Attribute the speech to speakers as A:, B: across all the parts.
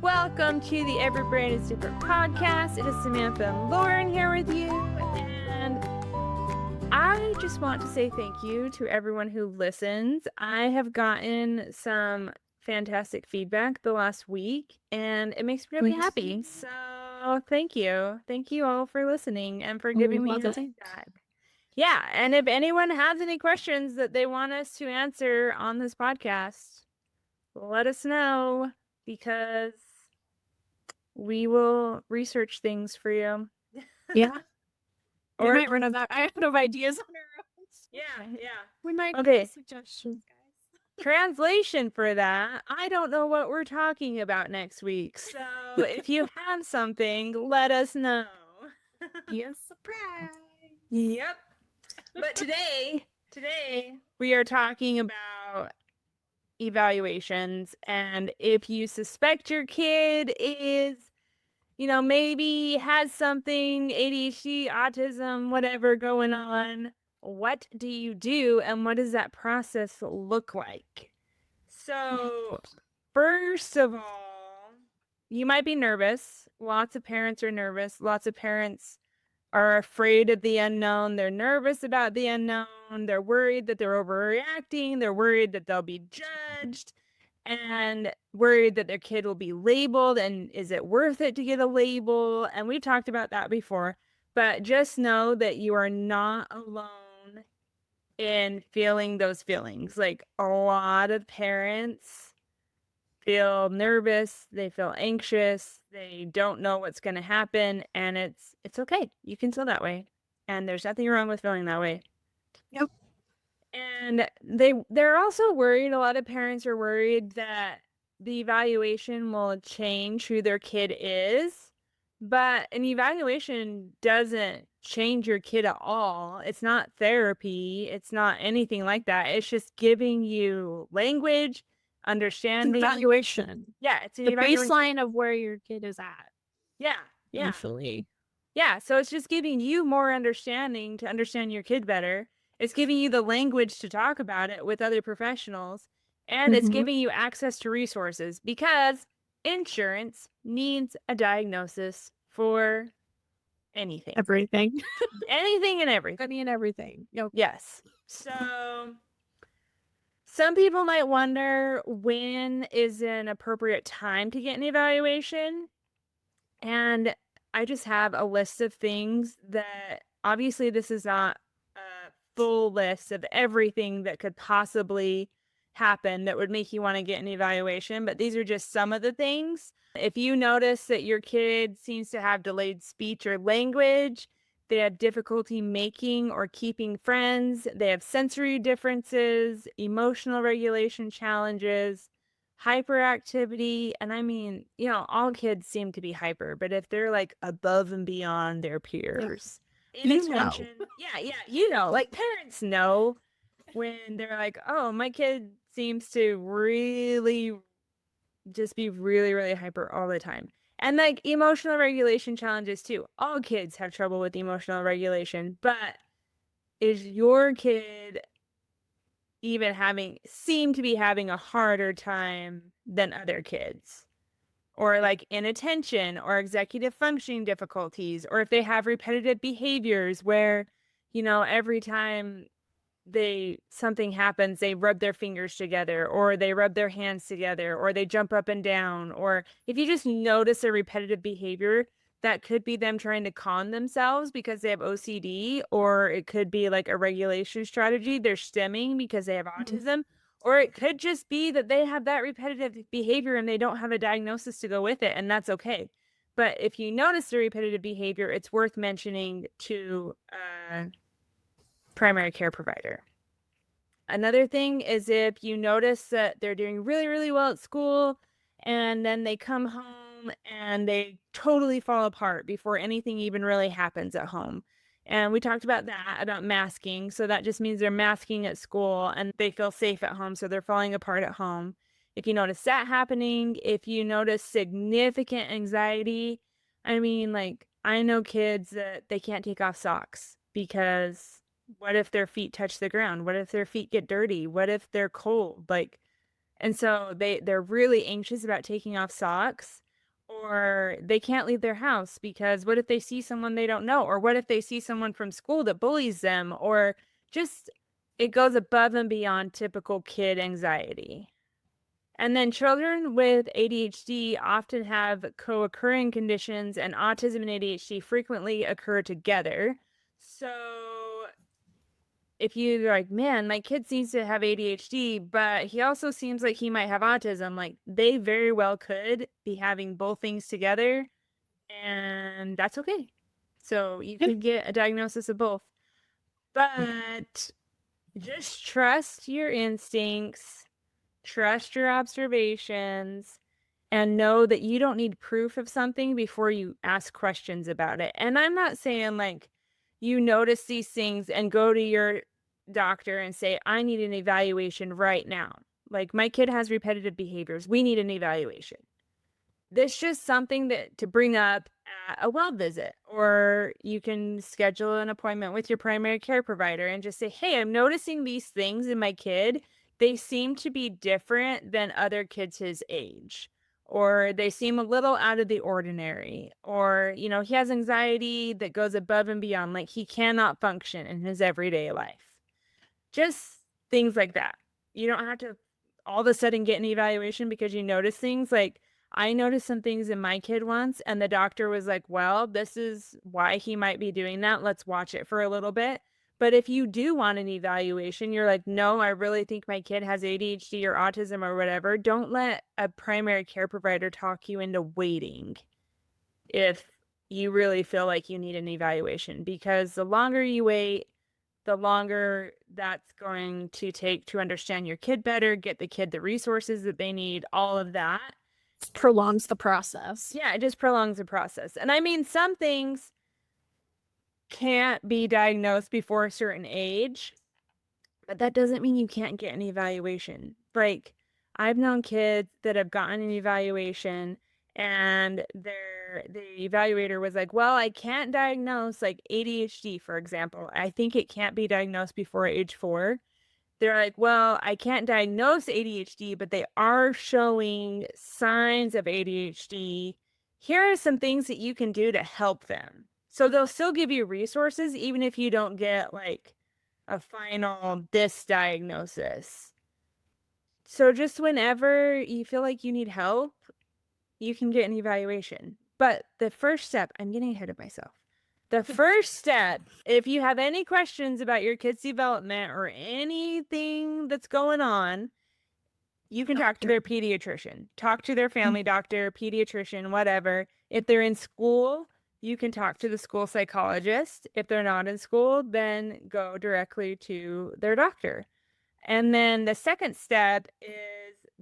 A: Welcome to the Every Brain is Different podcast. It is Samantha and Lauren here with you. And I just want to say thank you to everyone who listens. I have gotten some fantastic feedback the last week, and it makes me really happy. So thank you. Thank you all for listening and for giving me feedback. Yeah, and if anyone has any questions that they want us to answer on this podcast, let us know, because we will research things for you.
B: Yeah.
A: Or
B: we might run out of ideas on our own.
A: Yeah.
B: We might
A: Okay.
B: suggestions, guys.
A: Translation for that, I don't know what we're talking about next week. So if you have something, let us know.
B: Be a surprise.
A: Yep. But today we are talking about evaluations, and if you suspect your kid is, maybe has something, ADHD, autism, whatever going on, what do you do, and what does that process look like? So, first of all, you might be nervous. Lots of parents are nervous. Lots of parents are afraid of the unknown. They're nervous about the unknown. They're worried that they're overreacting. They're worried that they'll be judged, and worried that their kid will be labeled. And is it worth it to get a label? And we've talked about that before, but just know that you are not alone in feeling those feelings. Like, a lot of parents feel nervous, they feel anxious, they don't know what's going to happen, and it's okay. You can feel that way, and there's nothing wrong with feeling that way.
B: Yep.
A: And they're also worried. A lot of parents are worried that the evaluation will change who their kid is, but an evaluation doesn't change your kid at all. It's not therapy. It's not anything like that. It's just giving you language, understanding.
B: Evaluation.
A: Yeah, it's an
B: the
A: evaluation.
B: baseline of where your kid is at.
A: Yeah.
B: Usually.
A: Yeah, so it's just giving you more understanding to understand your kid better. It's giving you the language to talk about it with other professionals, and it's giving you access to resources, because insurance needs a diagnosis for anything.
B: Everything.
A: Anything and everything.
B: Any and everything. Yep.
A: Yes. So some people might wonder, when is an appropriate time to get an evaluation? And I just have a list of things that, obviously this is not a full list of everything that could possibly happen that would make you want to get an evaluation, but these are just some of the things. If you notice that your kid seems to have delayed speech or language, they have difficulty making or keeping friends, they have sensory differences, emotional regulation challenges, hyperactivity, and I mean, all kids seem to be hyper, but if they're like above and beyond their peers, inattention, like parents know when they're like, oh, my kid seems to really just be really, really hyper all the time. And like emotional regulation challenges too. All kids have trouble with emotional regulation, but is your kid even seem to be having a harder time than other kids? Or like inattention or executive functioning difficulties, or if they have repetitive behaviors where, every time something happens, they rub their fingers together, or they rub their hands together, or they jump up and down. Or if you just notice a repetitive behavior, that could be them trying to calm themselves because they have OCD, or it could be like a regulation strategy. They're stimming because they have autism, or it could just be that they have that repetitive behavior and they don't have a diagnosis to go with it, and that's okay. But if you notice the repetitive behavior, it's worth mentioning to primary care provider. Another thing is, if you notice that they're doing really, really well at school, and then they come home and they totally fall apart before anything even really happens at home. And we talked about that, about masking. So that just means they're masking at school and they feel safe at home, so they're falling apart at home. If you notice that happening, if you notice significant anxiety, I mean, like, I know kids that they can't take off socks because what if their feet touch the ground? What if their feet get dirty? What if they're cold? And so they're really anxious about taking off socks. or they can't leave their house because what if they see someone they don't know? Or what if they see someone from school that bullies them? Or just it goes above and beyond typical kid anxiety. And then children with ADHD often have co-occurring conditions, and autism and ADHD frequently occur together. So if you're like, man, my kid seems to have ADHD, but he also seems like he might have autism, like they very well could be having both things together, and that's okay. So you could get a diagnosis of both. But just trust your instincts, trust your observations, and know that you don't need proof of something before you ask questions about it. And I'm not saying like you notice these things and go to your doctor and say, I need an evaluation right now. Like my kid has repetitive behaviors. We need an evaluation. This just something that to bring up at a well visit, or you can schedule an appointment with your primary care provider and just say, hey, I'm noticing these things in my kid. They seem to be different than other kids his age, or they seem a little out of the ordinary, or, you know, he has anxiety that goes above and beyond, like he cannot function in his everyday life. Just things like that. You don't have to all of a sudden get an evaluation because you notice things. Like I noticed some things in my kid once, and the doctor was like, well, this is why he might be doing that. Let's watch it for a little bit. But if you do want an evaluation, you're like, no, I really think my kid has ADHD or autism or whatever. Don't let a primary care provider talk you into waiting if you really feel like you need an evaluation, because the longer you wait, the longer that's going to take to understand your kid better, get the kid the resources that they need, all of that.
B: Prolongs the process.
A: Yeah, it just prolongs the process. And I mean, some things can't be diagnosed before a certain age, but that doesn't mean you can't get an evaluation. Like, I've known kids that have gotten an evaluation and the evaluator was like, well, I can't diagnose like ADHD, for example. I think it can't be diagnosed before age 4. They're like, well, I can't diagnose ADHD, but they are showing signs of ADHD. Here are some things that you can do to help them. So they'll still give you resources, even if you don't get like a final this diagnosis. So just whenever you feel like you need help, you can get an evaluation. But the first step, I'm getting ahead of myself. The first step, if you have any questions about your kid's development or anything that's going on, you can talk to their pediatrician, talk to their family doctor, pediatrician, whatever. If they're in school, you can talk to the school psychologist. If they're not in school, then go directly to their doctor. And then the second step is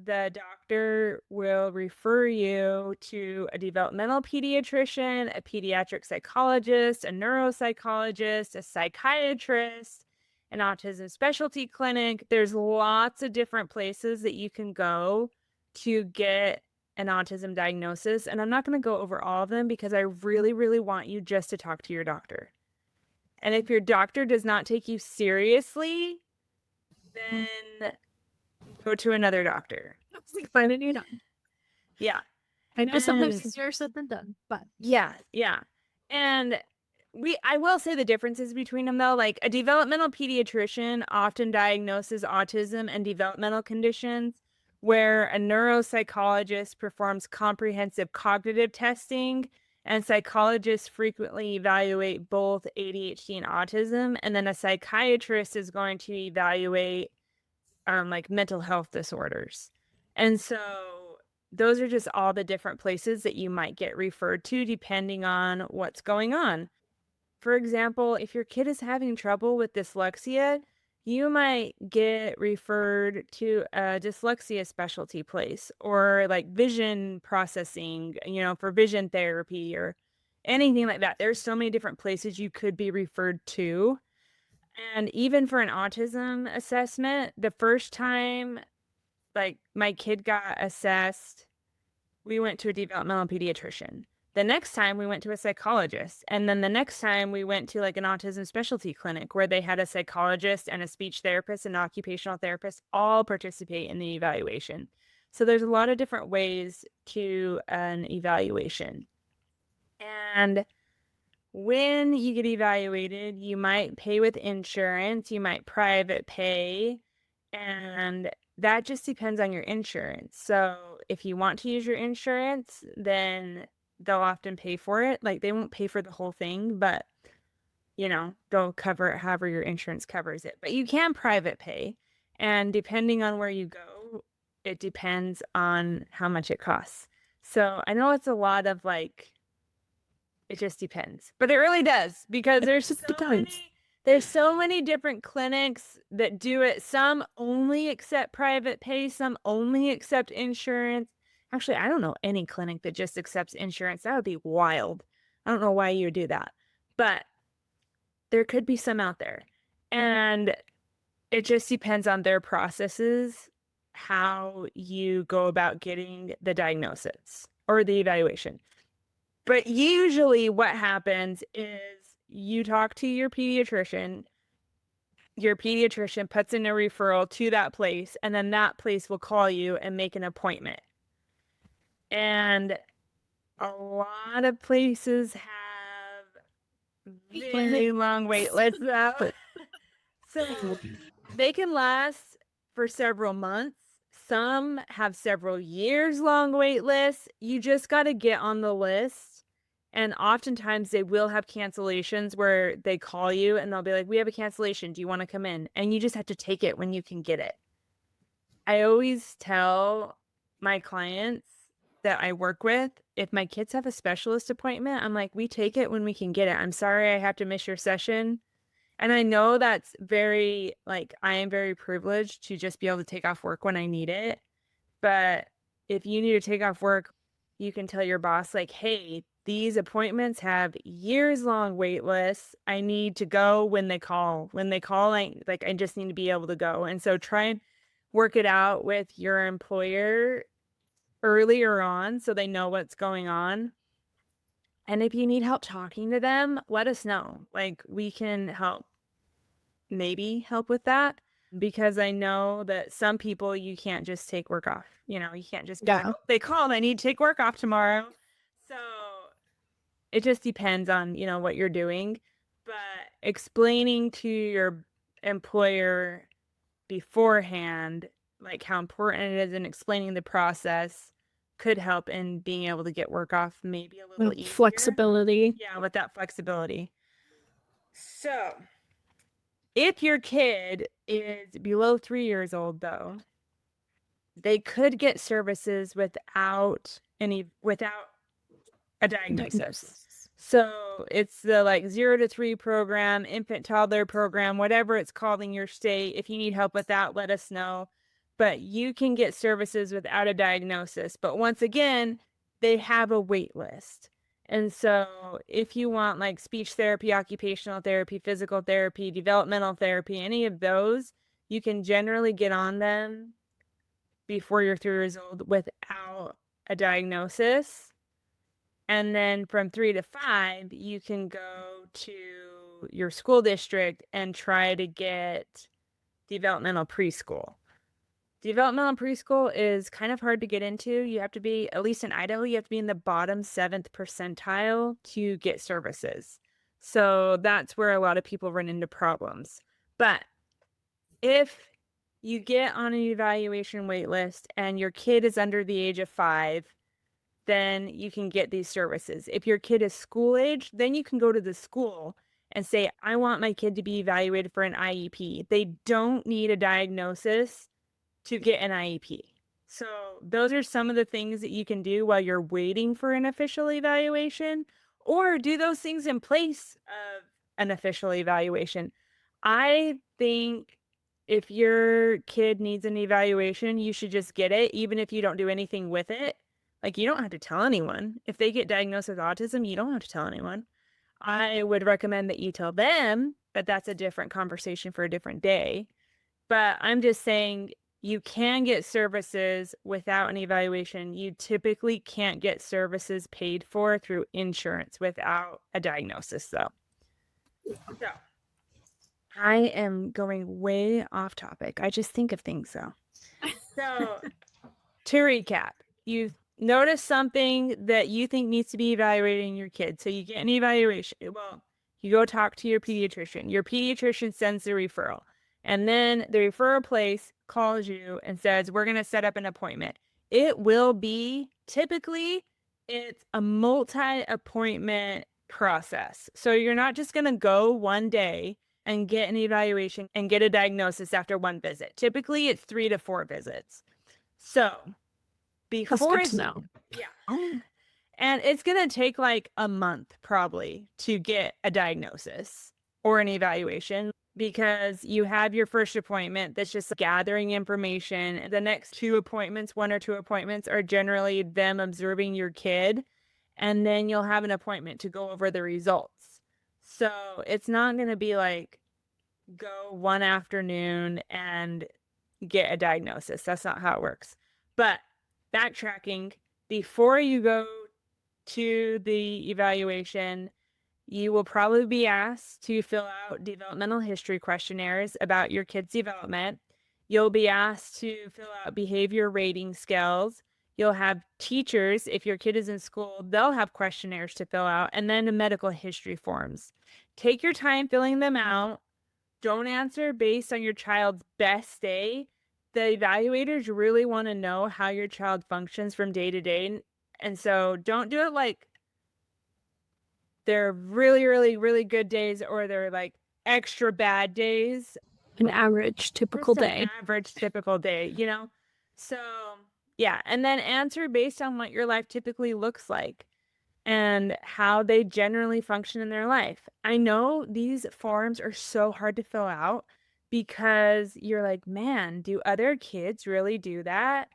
A: the doctor will refer you to a developmental pediatrician, a pediatric psychologist, a neuropsychologist, a psychiatrist, an autism specialty clinic. There's lots of different places that you can go to get an autism diagnosis. And I'm not going to go over all of them because I really, really want you just to talk to your doctor. And if your doctor does not take you seriously, then go to another doctor.
B: Find a new doctor.
A: Yeah.
B: I know sometimes it's easier said than done, but
A: yeah. And I will say the differences between them though. Like a developmental pediatrician often diagnoses autism and developmental conditions, where a neuropsychologist performs comprehensive cognitive testing, and psychologists frequently evaluate both ADHD and autism. And then a psychiatrist is going to evaluate like mental health disorders. And so those are just all the different places that you might get referred to depending on what's going on. For example, if your kid is having trouble with dyslexia, you might get referred to a dyslexia specialty place, or like vision processing, for vision therapy or anything like that. There's so many different places you could be referred to. And even for an autism assessment, the first time like my kid got assessed, we went to a developmental pediatrician. The next time we went to a psychologist. And then the next time we went to like an autism specialty clinic where they had a psychologist and a speech therapist and an occupational therapist all participate in the evaluation. So there's a lot of different ways to an evaluation. And when you get evaluated, you might pay with insurance, you might private pay, and that just depends on your insurance. So if you want to use your insurance, then they'll often pay for it. Like they won't pay for the whole thing, but they'll cover it however your insurance covers it. But you can private pay, and depending on where you go, it depends on how much it costs. So I know it's a lot of it just depends, but it really does, because there's so many different clinics that do it. Some only accept private pay, some only accept insurance. Actually, I don't know any clinic that just accepts insurance. That would be wild. I don't know why you would do that, but there could be some out there. And it just depends on their processes, how you go about getting the diagnosis or the evaluation. But usually what happens is you talk to your pediatrician puts in a referral to that place, and then that place will call you and make an appointment. And a lot of places have very long wait lists out. So they can last for several months. Some have several years long wait lists. You just got to get on the list. And oftentimes they will have cancellations where they call you and they'll be like, we have a cancellation. Do you want to come in? And you just have to take it when you can get it. I always tell my clients that I work with, if my kids have a specialist appointment, I'm like, we take it when we can get it. I'm sorry I have to miss your session. And I know that's I am very privileged to just be able to take off work when I need it. But if you need to take off work, you can tell your boss, hey, these appointments have years long wait lists. I need to go when they call. When they call, I just need to be able to go. And so try and work it out with your employer earlier on so they know what's going on. And if you need help talking to them, let us know. We can maybe help with that, because I know that some people, you can't just take work off. You can't just be oh, they called, I need to take work off tomorrow. So it just depends on, what you're doing. But explaining to your employer beforehand, how important it is, and explaining the process could help in being able to get work off maybe a little easier.
B: Flexibility.
A: Yeah, with that flexibility. So if your kid is below 3 years old, though, they could get services without a diagnosis. So it's the 0 to 3 program, infant toddler program, whatever it's called in your state. If you need help with that, let us know. But you can get services without a diagnosis. But once again, they have a wait list. And so if you want speech therapy, occupational therapy, physical therapy, developmental therapy, any of those, you can generally get on them before you're 3 years old without a diagnosis. And then from 3 to 5, you can go to your school district and try to get developmental preschool. Developmental preschool is kind of hard to get into. You have to be, at least in Idaho, you have to be in the bottom 7th percentile to get services. So that's where a lot of people run into problems. But if you get on an evaluation wait list and your kid is under the age of 5, then you can get these services. If your kid is school age, then you can go to the school and say, I want my kid to be evaluated for an IEP. They don't need a diagnosis to get an IEP. So those are some of the things that you can do while you're waiting for an official evaluation, or do those things in place of an official evaluation. I think if your kid needs an evaluation, you should just get it, even if you don't do anything with it. You don't have to tell anyone. If they get diagnosed with autism, you don't have to tell anyone. I would recommend that you tell them, but that's a different conversation for a different day. But I'm just saying, you can get services without an evaluation. You typically can't get services paid for through insurance without a diagnosis, though. So I am going way off topic. I just think of things, though. So to recap, you notice something that you think needs to be evaluated in your kid. So you get an evaluation. Well, you go talk to your pediatrician. Your pediatrician sends the referral. And then the referral place calls you and says, we're going to set up an appointment. It will be typically, it's a multi-appointment process. So you're not just going to go one day and get an evaluation and get a diagnosis after one visit. Typically, it's 3 to 4 visits. So before
B: That's good to know.
A: yeah. And it's going to take like a month probably to get a diagnosis or an evaluation, because you have your first appointment that's just gathering information. The next 2 appointments, 1 or 2 appointments, are generally them observing your kid. And then you'll have an appointment to go over the results. So it's not going to be like go one afternoon and get a diagnosis. That's not how it works. But backtracking, before you go to the evaluation, you will probably be asked to fill out developmental history questionnaires about your kid's development. You'll be asked to fill out behavior rating scales. You'll have teachers, if your kid is in school, they'll have questionnaires to fill out, and then medical history forms. Take your time filling them out. Don't answer based on your child's best day. The evaluators really want to know how your child functions from day to day. And so don't do it like they're really, really, really good days or they're like extra bad days.
B: An average typical
A: Just an
B: day.
A: average typical day, you know? So yeah. And then answer based on what your life typically looks like and how they generally function in their life. I know these forms are so hard to fill out because you're like, man, do other kids really do that?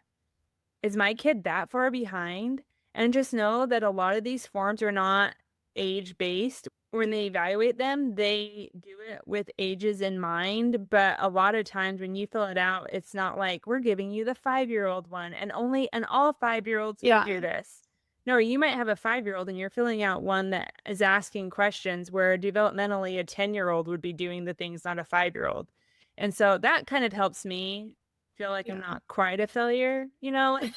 A: Is my kid that far behind? And just know that a lot of these forms are not age-based. When they evaluate them, they do it with ages in mind. But a lot of times when you fill it out, it's not like we're giving you the 5-year-old one and all 5-year-olds can do this. No, you might have a 5-year-old and you're filling out one that is asking questions where developmentally a 10-year-old would be doing the things not a 5-year-old. And so that kind of helps me feel like I'm not quite a failure, you know, like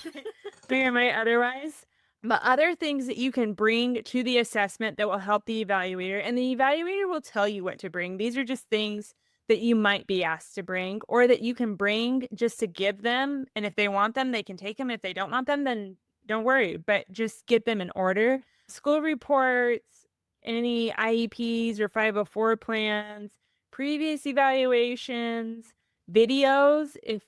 A: where am I otherwise? But other things that you can bring to the assessment that will help the evaluator, and the evaluator will tell you what to bring. These are just things that you might be asked to bring or that you can bring just to give them. And if they want them, they can take them. If they don't want them, then don't worry, but just get them in order. School reports, any IEPs or 504 plans, previous evaluations, videos, if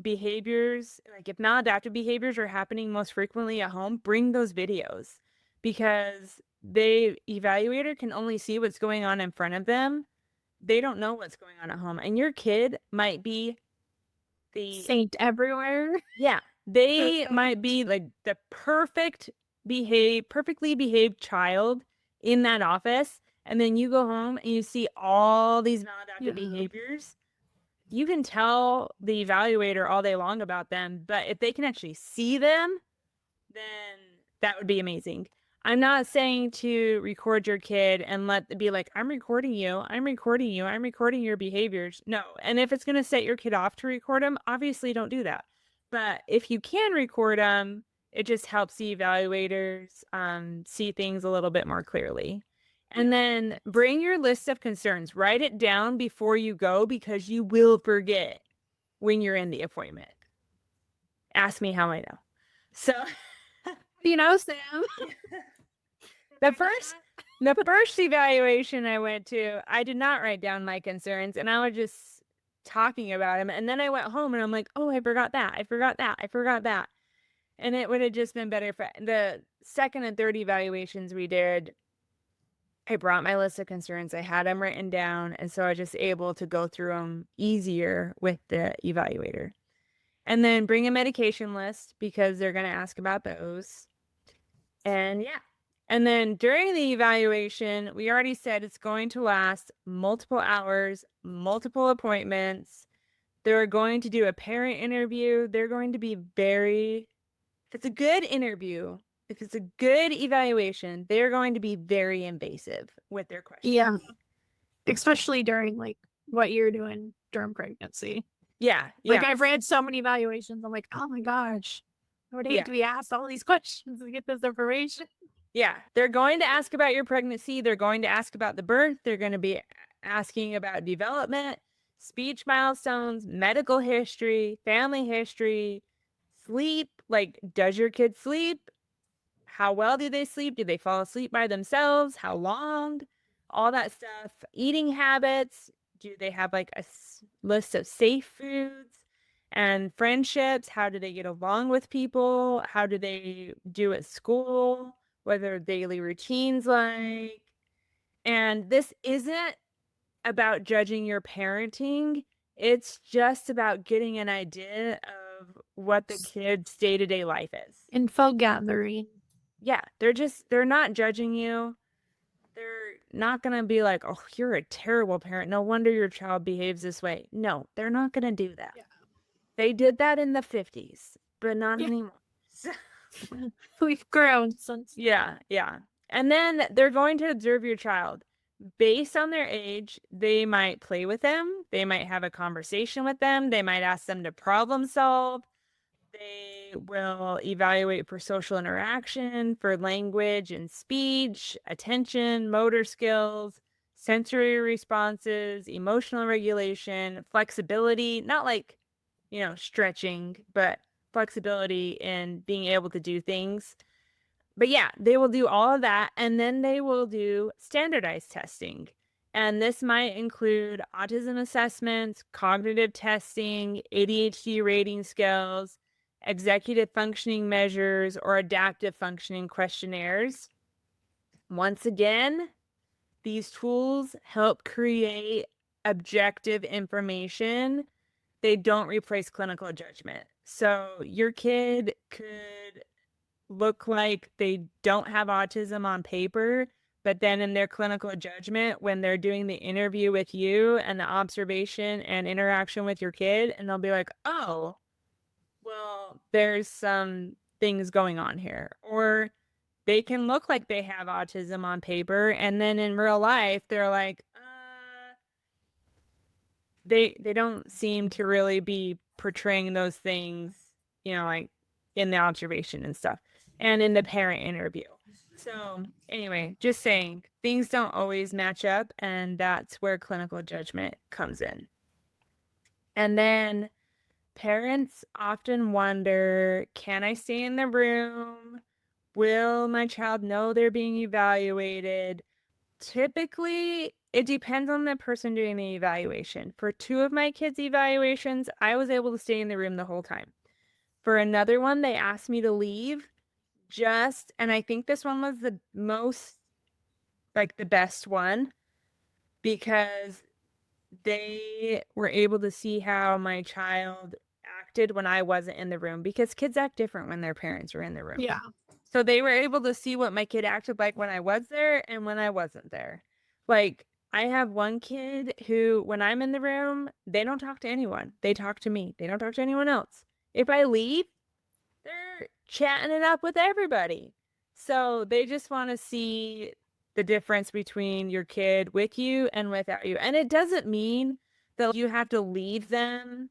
A: behaviors, like if maladaptive behaviors are happening most frequently at home, bring those videos, because the evaluator can only see what's going on in front of them. They don't know what's going on at home. And your kid might be the
B: saint everywhere.
A: Yeah. They might be like the perfectly behaved child in that office. And then you go home and you see all these maladaptive behaviors. You can tell the evaluator all day long about them, but if they can actually see them, then that would be amazing. I'm not saying to record your kid and be like, I'm recording you, I'm recording you, I'm recording your behaviors. No. And if it's going to set your kid off to record them, obviously don't do that. But if you can record them, it just helps the evaluators see things a little bit more clearly. And then bring your list of concerns. Write it down before you go, because you will forget when you're in the appointment. Ask me how I know. So,
B: you know, Sam.
A: the first evaluation I went to, I did not write down my concerns, and I was just talking about them. And then I went home and I'm like, oh, I forgot that. I forgot that. I forgot that. And it would have just been better for the second and third evaluations we did. I brought my list of concerns. I had them written down. And so I was just able to go through them easier with the evaluator. And then bring a medication list, because they're going to ask about those. And yeah. And then during the evaluation, we already said it's going to last multiple hours, multiple appointments. They're going to do a parent interview. They're going to be if it's a good interview, if it's a good evaluation, they're going to be very invasive with their questions.
B: Yeah. Especially during like what you're doing during pregnancy.
A: Yeah.
B: Like I've read so many evaluations. I'm like, oh my gosh, I would hate to be asked all these questions to get this information.
A: Yeah, they're going to ask about your pregnancy. They're going to ask about the birth. They're going to be asking about development, speech milestones, medical history, family history, sleep. Like, does your kid sleep? How well do they sleep? Do they fall asleep by themselves? How long? All that stuff. Eating habits. Do they have like a list of safe foods? And friendships. How do they get along with people? How do they do at school? What are their daily routines like? And this isn't about judging your parenting. It's just about getting an idea of what the kid's day-to-day life is.
B: Info gathering.
A: Yeah, they're not judging you. They're not going to be like, oh, you're a terrible parent. No wonder your child behaves this way. No, they're not going to do that.
B: Yeah.
A: They did that in the 50s, but not anymore.
B: We've grown since.
A: Yeah. And then they're going to observe your child. Based on their age, they might play with them. They might have a conversation with them. They might ask them to problem solve. They will evaluate for social interaction, for language and speech, attention, motor skills, sensory responses, emotional regulation, flexibility, not like, stretching, but flexibility in being able to do things. But yeah, they will do all of that, and then they will do standardized testing. And this might include autism assessments, cognitive testing, ADHD rating scales, executive functioning measures, or adaptive functioning questionnaires. Once again, these tools help create objective information. They don't replace clinical judgment. So your kid could look like they don't have autism on paper, but then in their clinical judgment, when they're doing the interview with you and the observation and interaction with your kid, and they'll be like, oh, well, there's some things going on here. Or they can look like they have autism on paper, and then in real life, they're like, they don't seem to really be portraying those things, like in the observation and stuff, and in the parent interview. So anyway, just saying, things don't always match up, and that's where clinical judgment comes in. And then parents often wonder, can I stay in the room? Will my child know they're being evaluated? Typically, it depends on the person doing the evaluation. For 2 of my kids' evaluations, I was able to stay in the room the whole time. For another one, they asked me to leave and I think this one was the most, like, the best one, because they were able to see how my child acted when I wasn't in the room, because kids act different when their parents are in the room.
B: Yeah.
A: So they were able to see what my kid acted like when I was there and when I wasn't there. Like, I have one kid who, when I'm in the room, they don't talk to anyone. They talk to me. They don't talk to anyone else. If I leave, they're chatting it up with everybody. So they just want to see the difference between your kid with you and without you. And it doesn't mean that you have to leave them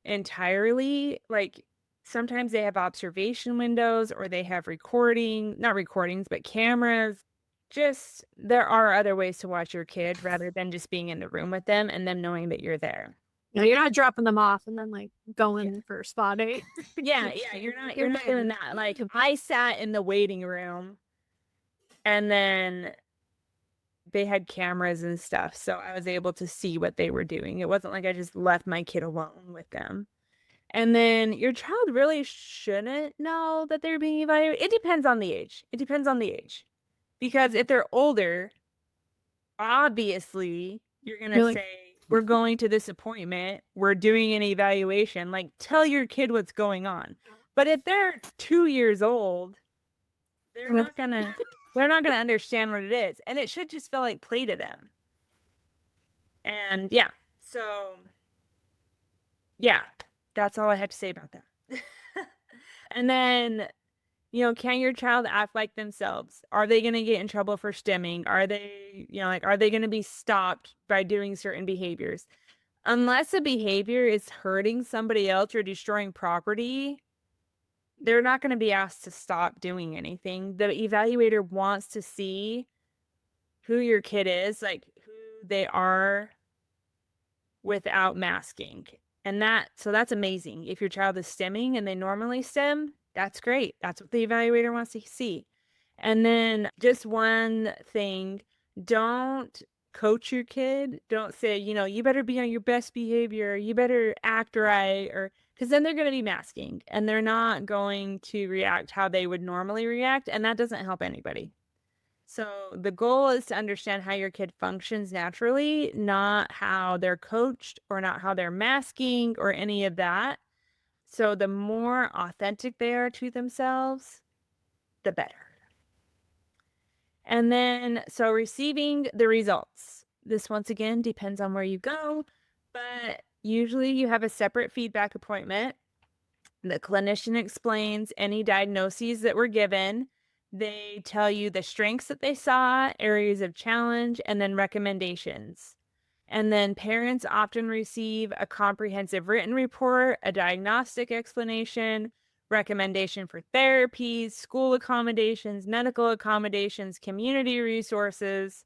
A: entirely. Like, sometimes they have observation windows, or they have not recordings, but cameras. Just, there are other ways to watch your kid rather than just being in the room with them and them knowing that you're there.
B: No, you're not dropping them off and then like going for a spa date.
A: Yeah, you're not doing that. Like, I sat in the waiting room, and then they had cameras and stuff, so I was able to see what they were doing. It wasn't like I just left my kid alone with them. And then your child really shouldn't know that they're being evaluated. It depends on the age. Because if they're older, obviously, you're going to say, we're going to this appointment, we're doing an evaluation. Like, tell your kid what's going on. But if they're 2 years old, they're not gonna understand what it is. And it should just feel like play to them. And yeah, so yeah, that's all I had to say about that. And then, can your child act like themselves? Are they going to get in trouble for stimming? Are they, are they going to be stopped by doing certain behaviors? Unless a behavior is hurting somebody else or destroying property, they're not going to be asked to stop doing anything. The evaluator wants to see who your kid is, like who they are without masking. And that's amazing. If your child is stimming and they normally stim, that's great. That's what the evaluator wants to see. And then just one thing, don't coach your kid. Don't say, you better be on your best behavior. You better act right, or because then they're going to be masking and they're not going to react how they would normally react. And that doesn't help anybody. So the goal is to understand how your kid functions naturally, not how they're coached or not how they're masking or any of that. So the more authentic they are to themselves, the better. And then, so receiving the results. This once again depends on where you go, but usually you have a separate feedback appointment. The clinician explains any diagnoses that were given. They tell you the strengths that they saw, areas of challenge, and then recommendations. And then parents often receive a comprehensive written report, a diagnostic explanation, recommendation for therapies, school accommodations, medical accommodations, community resources,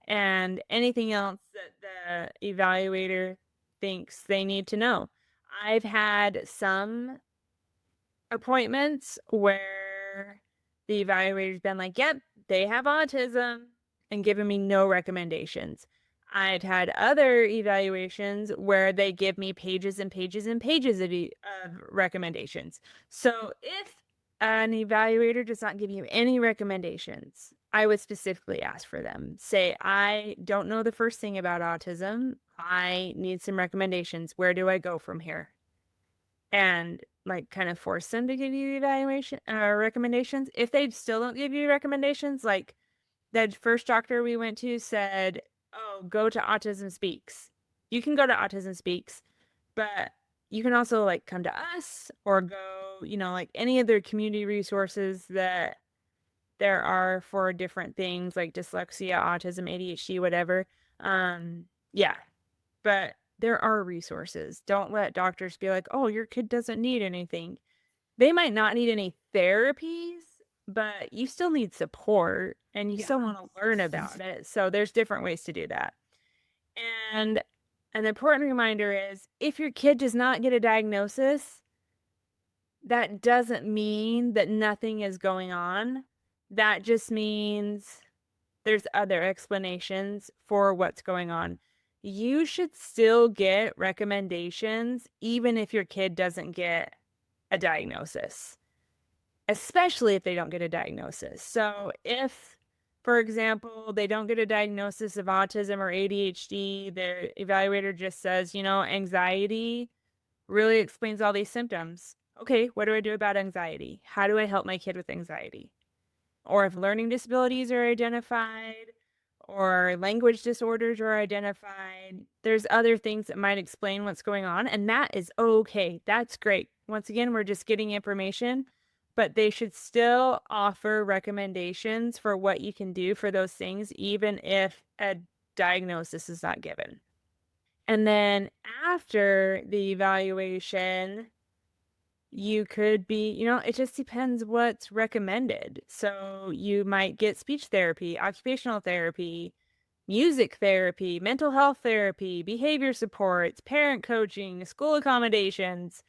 A: and anything else that the evaluator thinks they need to know. I've had some appointments where the evaluator's been like, yep, they have autism, and given me no recommendations. I've had other evaluations where they give me pages and pages and pages of recommendations. So if an evaluator does not give you any recommendations, I would specifically ask for them. Say, I don't know the first thing about autism. I need some recommendations. Where do I go from here? And like kind of force them to give you recommendations. If they still don't give you recommendations, like that first doctor we went to said, oh, go to Autism Speaks. You can go to Autism Speaks, but you can also like come to us or go, like any other community resources that there are for different things like dyslexia, autism, ADHD, whatever. Yeah, but there are resources. Don't let doctors be like, oh, your kid doesn't need anything. They might not need any therapies, but you still need support and you still want to learn about it. So there's different ways to do that. And an important reminder is if your kid does not get a diagnosis, that doesn't mean that nothing is going on. That just means there's other explanations for what's going on. You should still get recommendations even if your kid doesn't get a diagnosis, especially if they don't get a diagnosis. So if, for example, they don't get a diagnosis of autism or ADHD, their evaluator just says, anxiety really explains all these symptoms. Okay, what do I do about anxiety? How do I help my kid with anxiety? Or if learning disabilities are identified or language disorders are identified, there's other things that might explain what's going on, and that is okay. That's great. Once again, we're just getting information, but they should still offer recommendations for what you can do for those things, even if a diagnosis is not given. And then after the evaluation, you could be, it just depends what's recommended. So you might get speech therapy, occupational therapy, music therapy, mental health therapy, behavior supports, parent coaching, school accommodations,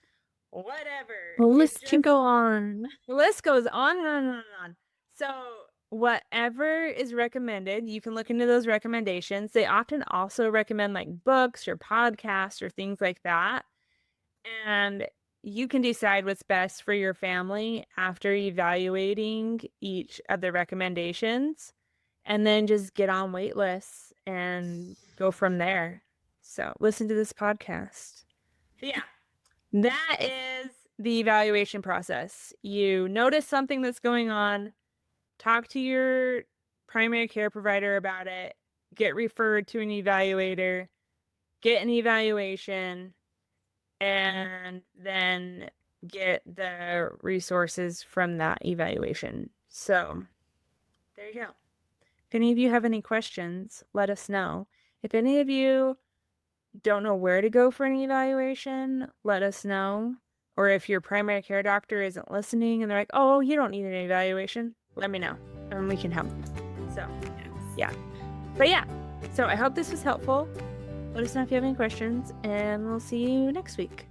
A: whatever.
B: The list can go on.
A: The list goes on and on and on. So whatever is recommended, you can look into those recommendations. They often also recommend like books or podcasts or things like that. And you can decide what's best for your family after evaluating each of the recommendations, and then just get on wait lists and go from there. So listen to this podcast. Yeah, that is the evaluation process. You notice something that's going on, talk to your primary care provider about it, get referred to an evaluator, get an evaluation, and then get the resources from that evaluation. So there you go. If any of you have any questions, let us know. If any of you don't know where to go for an evaluation, let us know. Or if your primary care doctor isn't listening and they're like, oh, you don't need an evaluation, let me know and we can help. So, yeah. But yeah, so I hope this was helpful. Let us know if you have any questions and we'll see you next week.